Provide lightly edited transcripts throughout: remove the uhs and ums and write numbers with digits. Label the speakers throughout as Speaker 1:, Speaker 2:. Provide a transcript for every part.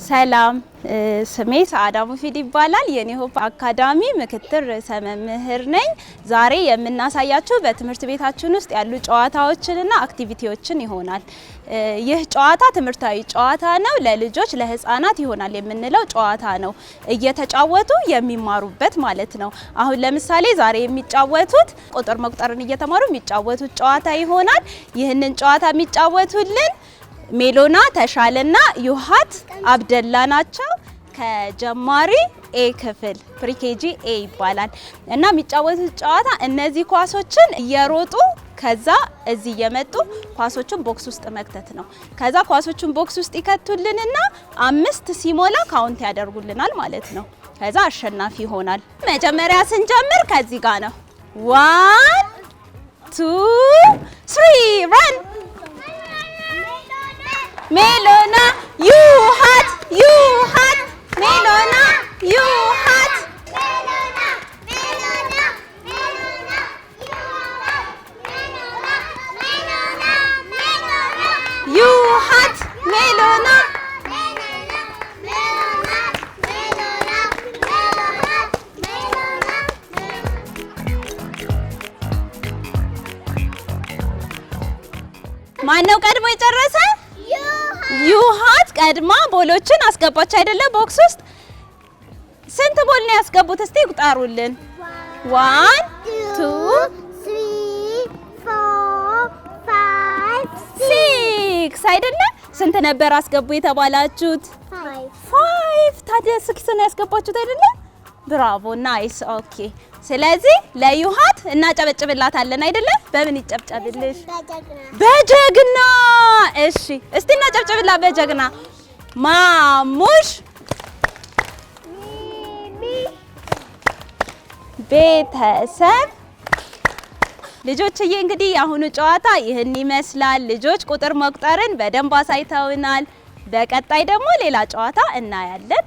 Speaker 1: ሰላም ስሜ ሰዓዳ ሙፊድ ይባላል የኔ ሆፕ አካዳሚ ምክትል ርዕሰ መምህር ነኝ። ዛሬ የምናሳያችሁ በትምህርት ቤታችን ውስጥ ያሉ ጨዋታዎችንና አክቲቪቲዎችን ይሆናል። ይህ ጨዋታ ትምህርታዊ ጨዋታ ነው። ለልጆች ለህፃናት ይሆናል የምንለው ጨዋታ ነው። እየተጫወቱ የሚማሩበት ማለት ነው። አሁን ለምሳሌ ዛሬ የሚጫወቱት ቁጥር መቁጠርን እየተማሩ የሚጫወቱት ጨዋታ ይሆናል። ይህንን ጨዋታ የሚጫወቱልን ሜሎና ተሻለና ዩሃት አብደላ ናቸው። ከጀማሪ ኤ ክፍል ፕሪኬጂ ኤ ይባላል እና የሚጫወቱት ጨዋታ እነዚህ ኳሶችን እየሮጡ ከዛ እዚህ እየመጡ ኳሶቹን ቦክስ ውስጥ መክተት ነው። ከዛ ኳሶቹን ቦክስ ውስጥ ይከቱልንና 5 ሲሞላ ካውንት ያደርጉልናል ማለት ነው። ከዛ አሸናፊ ይሆናል። መጀመሪያ ስንጀምር ከዚህ ጋር ነው። 1 2 3 run ሜሎና ዩሃት ዩሃት ሜሎና ዩሃት ሜሎና ሜሎና ሜሎና ዩሃት ሜሎና ማነው ቀድሞ የጨረሰ? ዩሃት ቀድማ ቦሎችን አስገባች አይደለ? ቦክስ ውስጥ ስንት ቦል ነው ያስገቡት? እስቲ ቁጠሩልን። 1 2 3 4 5 6 አይደለ? ስንት ነበር አስገቡ የተባላችሁት? 5 ታዲያ 6 ነው ያስገባችሁት አይደለ? ብራቮ ናይስ ኦኬ። ስለዚህ ለዩሃት እናጨበጭብላታለን አይደለ? በምን ይጨብጨብልሽ? በጀግና። እሺ እስቲ እናጨብጭብላት በጀግና። ማሙሽ ቤተሰብ። ልጆችዬ እንግዲህ የአሁኑ ጨዋታ ይህን ይመስላል። ልጆች ቁጥር መቁጠርን በደንብ አሳይተውናል። በቀጣይ ደግሞ ሌላ ጨዋታ እናያለን።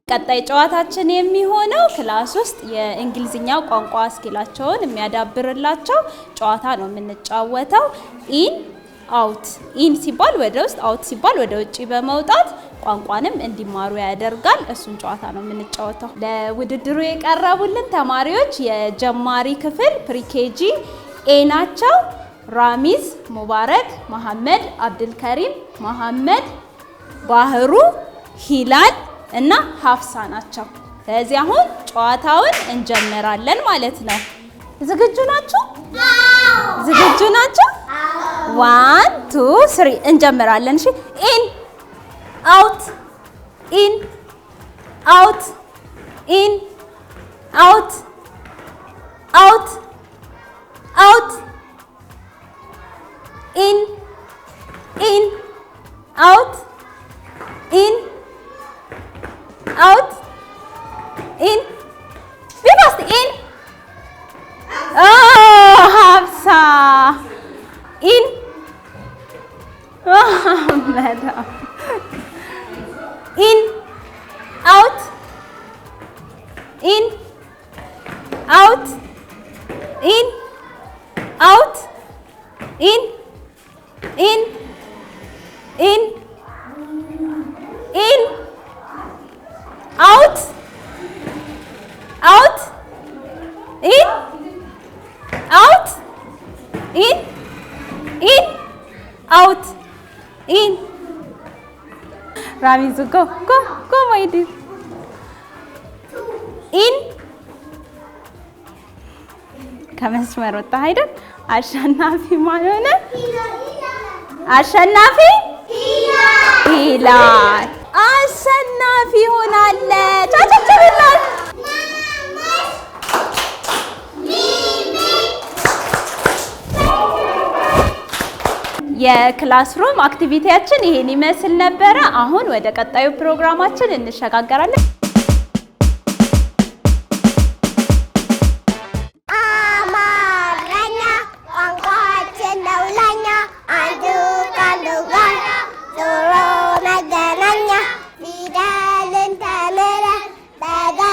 Speaker 1: ቀጣይ ጨዋታችን የሚሆነው ክላስ ውስጥ የእንግሊዝኛ ቋንቋ ስኪላቸውን የሚያዳብርላቸው ጨዋታ ነው የምንጫወተው። ኢን አውት፣ ኢን ሲባል ወደ ውስጥ፣ አውት ሲባል ወደ ውጪ በመውጣት ቋንቋንም እንዲማሩ ያደርጋል። እሱን ጨዋታ ነው የምንጫወተው። ለውድድሩ የቀረቡልን ተማሪዎች የጀማሪ ክፍል ፕሪኬጂ ኤ ናቸው። ራሚዝ ሙባረክ፣ መሐመድ አብዱልከሪም፣ መሐመድ ባህሩ፣ ሂላል እና ሀፍሳ ናቸው። ስለዚህ አሁን ጨዋታውን እንጀምራለን ማለት ነው። ዝግጁ ናችሁ? ዝግጁ ናችሁ? 1 2 3 እንጀምራለን። እሺ ኢን አውት ኢን አውት ኢን አውት አውት አውት ኢን ኢን አውት ኢን out in be fast in Hafsa in madam in out in out in out in in in in out out in out in in out in Ramizu go go go my dear in ከመስመር ወጣ አይደል? አሸናፊ ማለት ነው። አሸናፊ ይላል። አሸናፊ ሆናለች። አጨብጭቡላት። የክላስሩም አክቲቪቲያችን ይሄን ይመስል ነበረ። አሁን ወደ ቀጣዩ ፕሮግራማችን እንሸጋገራለን።
Speaker 2: አማርኛ ቋንቋችን ነው ለኛ አንዱ ቃል ጋር ዞሮ መገናኛ ፊደልን ተምረን በደንብ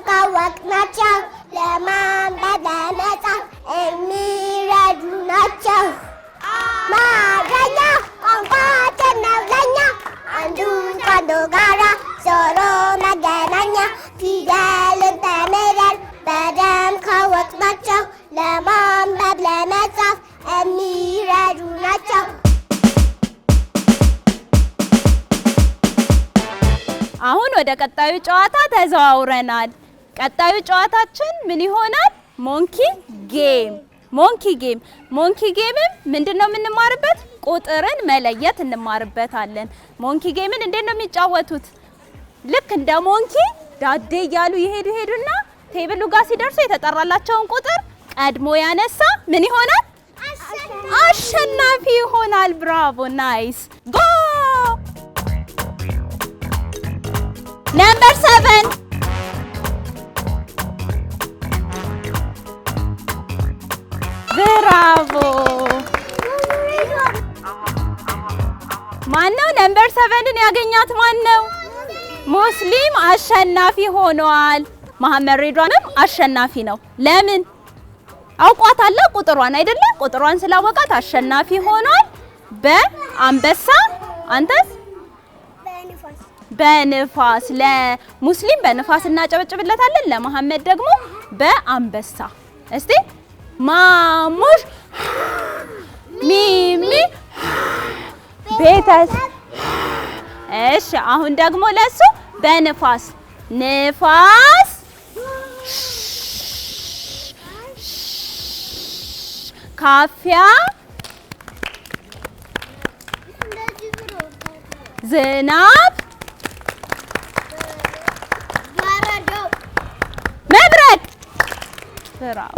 Speaker 2: ካወቅናቸው ለማንበብ ለመጻፍ የሚረዱ ናቸው። አማርኛ
Speaker 1: ወደ ቀጣዩ ጨዋታ ተዘዋውረናል። ቀጣዩ ጨዋታችን ምን ይሆናል? ሞንኪ ጌም። ሞንኪ ጌምም ምንድነው የምንማርበት? ቁጥርን መለየት እንማርበታለን። ሞንኪ ጌምን እንዴት ነው የሚጫወቱት? ልክ እንደ ሞንኪ ዳዴ እያሉ ይሄዱና ቴብሉ ጋር ሲደርሱ የተጠራላቸውን ቁጥር ቀድሞ ያነሳ ምን ይሆናል? አሸናፊ ይሆናል። ብራቮ ናይስ ጎ ነምበር 7 ብራቮ ማነው ነምበር 7ን ያገኛት? ማነው? ሙስሊም አሸናፊ ሆኗል። መሐመድ ሬድዋንም አሸናፊ ነው። ለምን? አውቋታል ቁጥሯን አይደለ? ቁጥሯን ስላወቃት አሸናፊ ሆኗል በአንበሳ። አንተስ? በንፋስ። ለሙስሊም በንፋስ እናጨበጭብለታለን፣ ለመሐመድ ደግሞ በአንበሳ። እስቲ ማሙሽ ሚሚ ቤተስ። እሺ አሁን ደግሞ ለሱ በንፋስ ንፋስ ካፊያ ዝናብ መብረቅ። ብራው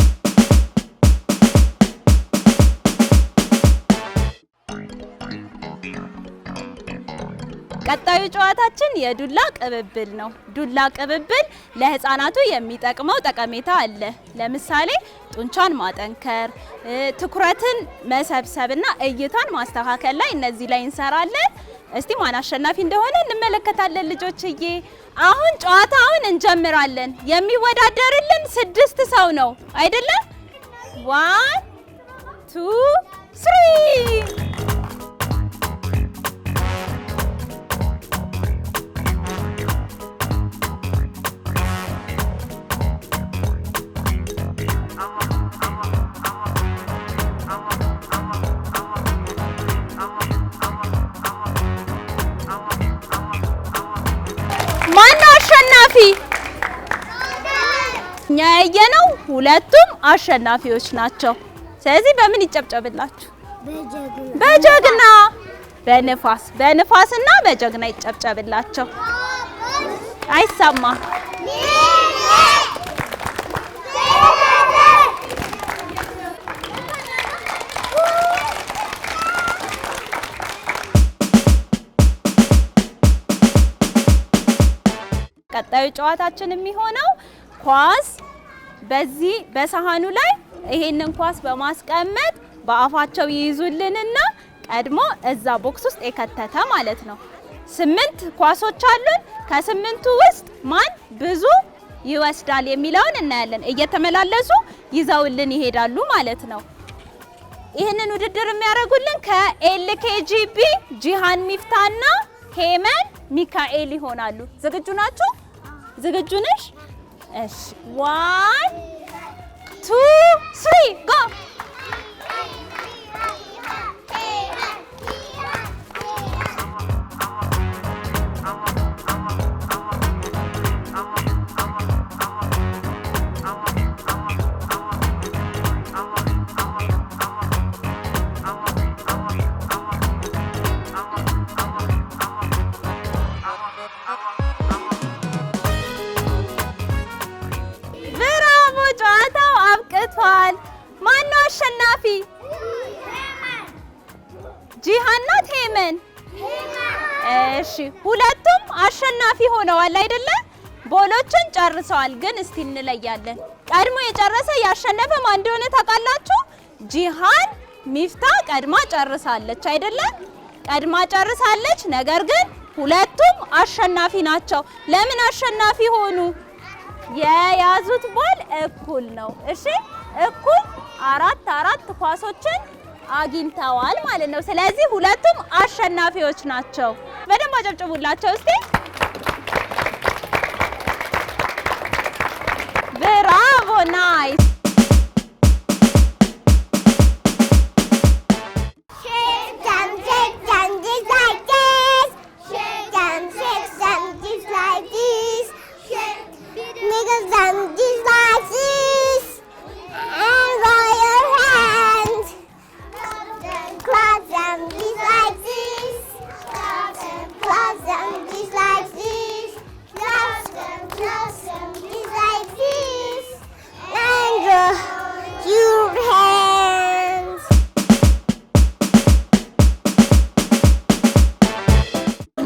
Speaker 1: ቀጣዩ ጨዋታችን የዱላ ቅብብል ነው። ዱላ ቅብብል ለህፃናቱ የሚጠቅመው ጠቀሜታ አለ። ለምሳሌ ጡንቻን ማጠንከር፣ ትኩረትን መሰብሰብና እይታን ማስተካከል ላይ እነዚህ ላይ እንሰራለን። እስቲ ማን አሸናፊ እንደሆነ እንመለከታለን ልጆችዬ። አሁን ጨዋታውን እንጀምራለን። የሚወዳደርልን 6 ሰው ነው አይደለም? 1 2 3 እኛ ያየነው ሁለቱም አሸናፊዎች ናቸው። ስለዚህ በምን ይጨብጨብላችሁ? በጀግና በንፋስና በጀግና ይጨብጨብላቸው። አይሰማ ቀጣዩ ጨዋታችን የሚሆነው ኳስ በዚህ በሳህኑ ላይ ይሄንን ኳስ በማስቀመጥ በአፋቸው ይይዙልንና ቀድሞ እዛ ቦክስ ውስጥ የከተተ ማለት ነው። 8 ኳሶች አሉን። ከ8ቱ ውስጥ ማን ብዙ ይወስዳል የሚለውን እናያለን። እየተመላለሱ ይዘውልን ይሄዳሉ ማለት ነው። ይህንን ውድድር የሚያደርጉልን ከኤልኬጂቢ ጂሃን ሚፍታና ሄመን ሚካኤል ይሆናሉ። ዝግጁ ናችሁ? ዝግጁ ነሽ? እሺ 1 2 3 ጎ ማነው አሸናፊ? ጂሃን ናት ሄመን? እሺ ሁለቱም አሸናፊ ሆነዋል አይደለ? ቦሎችን ጨርሰዋል። ግን እስቲ እንለያለን። ቀድሞ የጨረሰ ያሸነፈ ማን እንደሆነ ታውቃላችሁ? ጂሃን ሚፍታ ቀድማ ጨርሳለች አይደለ? ቀድማ ጨርሳለች። ነገር ግን ሁለቱም አሸናፊ ናቸው። ለምን አሸናፊ ሆኑ? የያዙት ቦል እኩል ነው። እሺ እኩል አራት ኳሶችን አግኝተዋል ማለት ነው። ስለዚህ ሁለቱም አሸናፊዎች ናቸው። በደንብ አጨብጭቡላቸው እስቲ። ብራቮ ናይስ።
Speaker 2: Like this.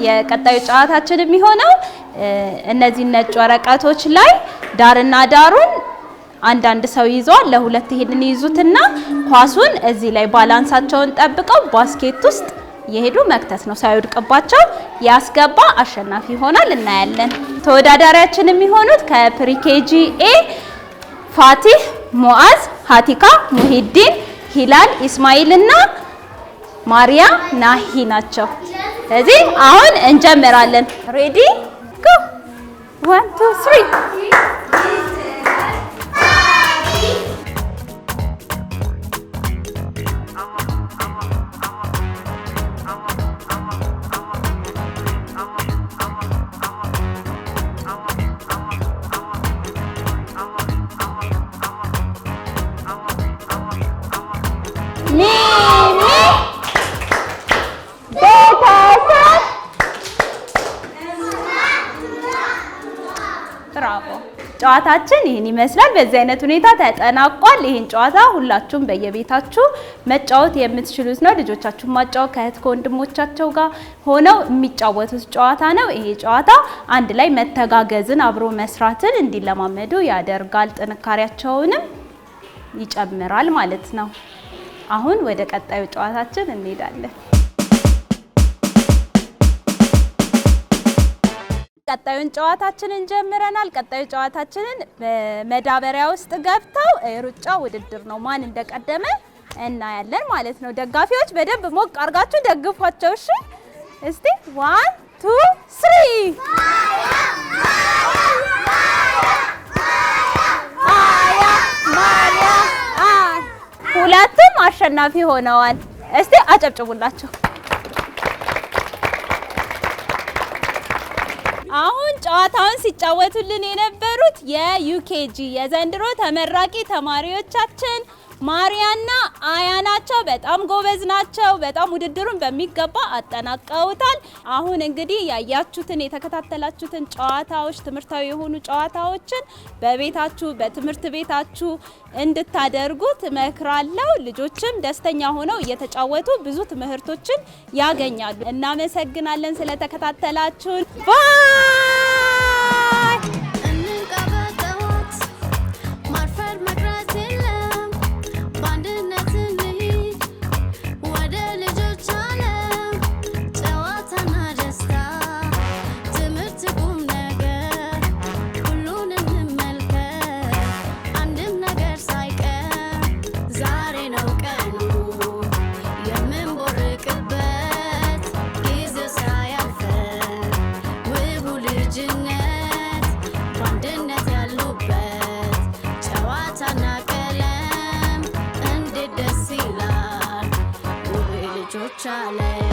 Speaker 1: የቀጣዩ ጨዋታችን የሚሆነው እነዚህ ነጭ ወረቀቶች ላይ ዳርና ዳሩን አንዳንድ ሰው ይዟል። ለሁለት ይሄንን ይዙትና ኳሱን እዚህ ላይ ባላንሳቸውን ጠብቀው ባስኬት ውስጥ የሄዱ መክተት ነው። ሳይወድቅባቸው ያስገባ አሸናፊ ይሆናል። እናያለን። ተወዳዳሪያችን የሚሆኑት ከፕሪኬጂ ኤ ፋቲህ፣ ሙአዝ፣ ሀቲካ፣ ሙሂዲን፣ ሂላል፣ ኢስማኤል እና ማሪያ ናሂ ናቸው። ስለዚህ አሁን እንጀምራለን። ሬዲ ጎ 1 2 3 ጨዋታችን ይህን ይመስላል። በዚህ አይነት ሁኔታ ተጠናቋል። ይህን ጨዋታ ሁላችሁም በየቤታችሁ መጫወት የምትችሉት ነው። ልጆቻችሁን ማጫወት ከእህት ከወንድሞቻቸው ጋር ሆነው የሚጫወቱት ጨዋታ ነው። ይሄ ጨዋታ አንድ ላይ መተጋገዝን፣ አብሮ መስራትን እንዲለማመዱ ያደርጋል። ጥንካሬያቸውንም ይጨምራል ማለት ነው። አሁን ወደ ቀጣዩ ጨዋታችን እንሄዳለን። ቀጣዩን ጨዋታችንን ጀምረናል። ቀጣዩ ጨዋታችንን በመዳበሪያ ውስጥ ገብተው ሩጫ ውድድር ነው። ማን እንደቀደመ እናያለን ማለት ነው። ደጋፊዎች በደንብ ሞቅ አርጋችሁ ደግፏቸው። እሺ፣ እስቲ 1 2 3 ሁለቱም አሸናፊ ሆነዋል። እስቲ አጨብጭቡላቸው። አሁን ጨዋታውን ሲጫወቱልን የነበሩት የዩኬጂ የዘንድሮ ተመራቂ ተማሪዎቻችን ማሪያና አያ ናቸው። በጣም ጎበዝ ናቸው። በጣም ውድድሩን በሚገባ አጠናቀውታል። አሁን እንግዲህ ያያችሁትን የተከታተላችሁትን ጨዋታዎች፣ ትምህርታዊ የሆኑ ጨዋታዎችን በቤታችሁ በትምህርት ቤታችሁ እንድታደርጉ እመክራለሁ። ልጆችም ደስተኛ ሆነው እየተጫወቱ ብዙ ትምህርቶችን ያገኛሉ። እናመሰግናለን ስለተከታተላችሁን። ባይ
Speaker 2: Charlie.